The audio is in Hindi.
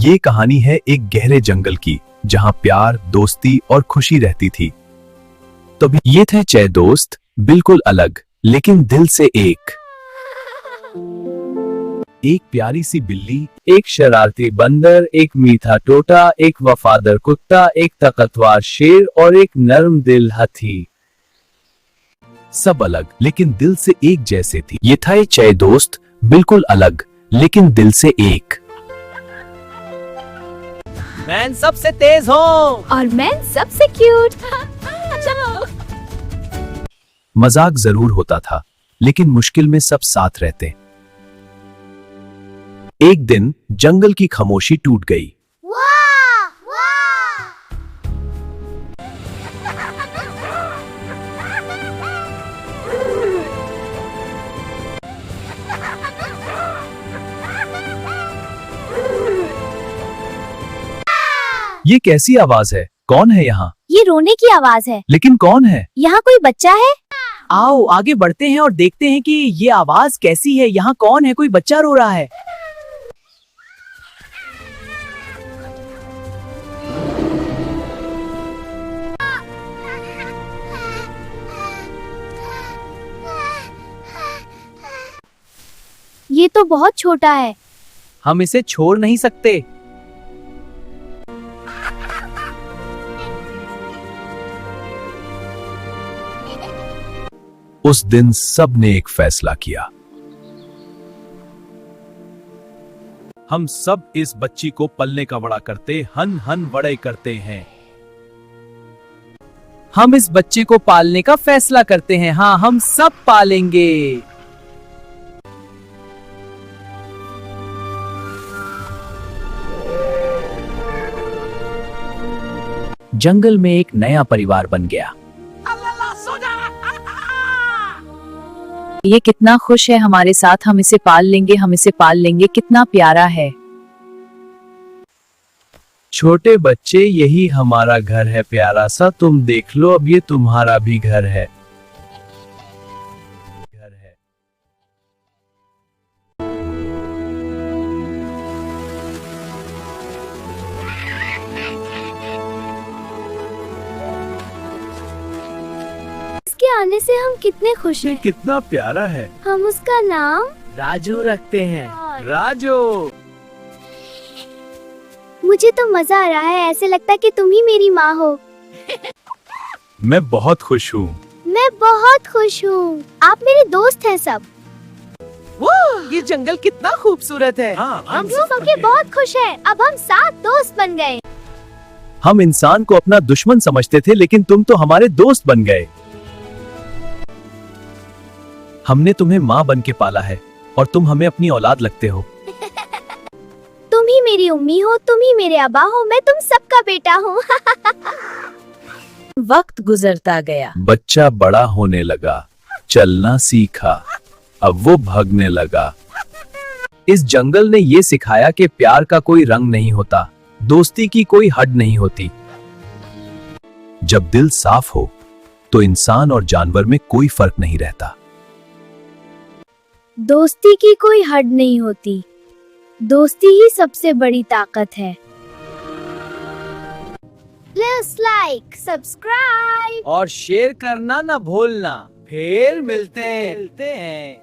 ये कहानी है एक गहरे जंगल की, जहां प्यार, दोस्ती और खुशी रहती थी। तभी ये थे 6 दोस्त, बिल्कुल अलग लेकिन दिल से एक। एक प्यारी सी बिल्ली, एक शरारती बंदर, एक मीठा तोता, एक वफादार कुत्ता, एक ताकतवर शेर और एक नरम दिल हाथी। सब अलग लेकिन दिल से एक जैसे थी। ये था 6 दोस्त, बिल्कुल अलग लेकिन दिल से एक। मैं सबसे तेज हूँ और मैं सबसे क्यूट। चलो। मजाक जरूर होता था लेकिन मुश्किल में सब साथ रहते। एक दिन जंगल की खामोशी टूट गई। ये कैसी आवाज है? कौन है यहाँ? ये रोने की आवाज है। लेकिन कौन है? यहाँ कोई बच्चा है? आओ आगे बढ़ते हैं और देखते हैं कि ये आवाज कैसी है। यहाँ कौन है? कोई बच्चा रो रहा है। ये तो बहुत छोटा है। हम इसे छोड़ नहीं सकते। उस दिन सब ने एक फैसला किया। हम सब इस बच्ची को पलने का बड़ा करते, हन हन बड़े करते हैं। हम इस बच्चे को पालने का फैसला करते हैं। हाँ, हम सब पालेंगे। जंगल में एक नया परिवार बन गया। ये कितना खुश है हमारे साथ। हम इसे पाल लेंगे, हम इसे पाल लेंगे। कितना प्यारा है। छोटे बच्चे, यही हमारा घर है प्यारा सा। तुम देख लो, अब ये तुम्हारा भी घर है। इसके आने से हम कितने खुश हैं। कितना प्यारा है। हम उसका नाम राजू रखते हैं। राजू। मुझे तो मजा आ रहा है। ऐसे लगता है कि तुम ही मेरी माँ हो। मैं बहुत खुश हूँ। मैं बहुत खुश हूँ। आप मेरे दोस्त हैं सब। ये जंगल कितना खूबसूरत है। हम सब के बहुत खुश हैं। अब हम 7 दोस्त बन गए। हम इंसान को अपना दुश्मन समझते थे लेकिन तुम तो हमारे दोस्त बन गए। हमने तुम्हें माँ बन के पाला है और तुम हमें अपनी औलाद लगते हो। तुम ही मेरी उम्मी हो, तुम ही मेरे अब्बा हो। मैं तुम सबका बेटा हूँ। वक्त गुजरता गया। बच्चा बड़ा होने लगा, चलना सीखा, अब वो भागने लगा। इस जंगल ने ये सिखाया कि प्यार का कोई रंग नहीं होता, दोस्ती की कोई हद नहीं होती। जब दिल साफ हो तो इंसान और जानवर में कोई फर्क नहीं रहता। दोस्ती की कोई हद नहीं होती, दोस्ती ही सबसे बड़ी ताकत है। प्लीज लाइक, सब्सक्राइब और शेयर करना ना भूलना। फिर मिलते हैं।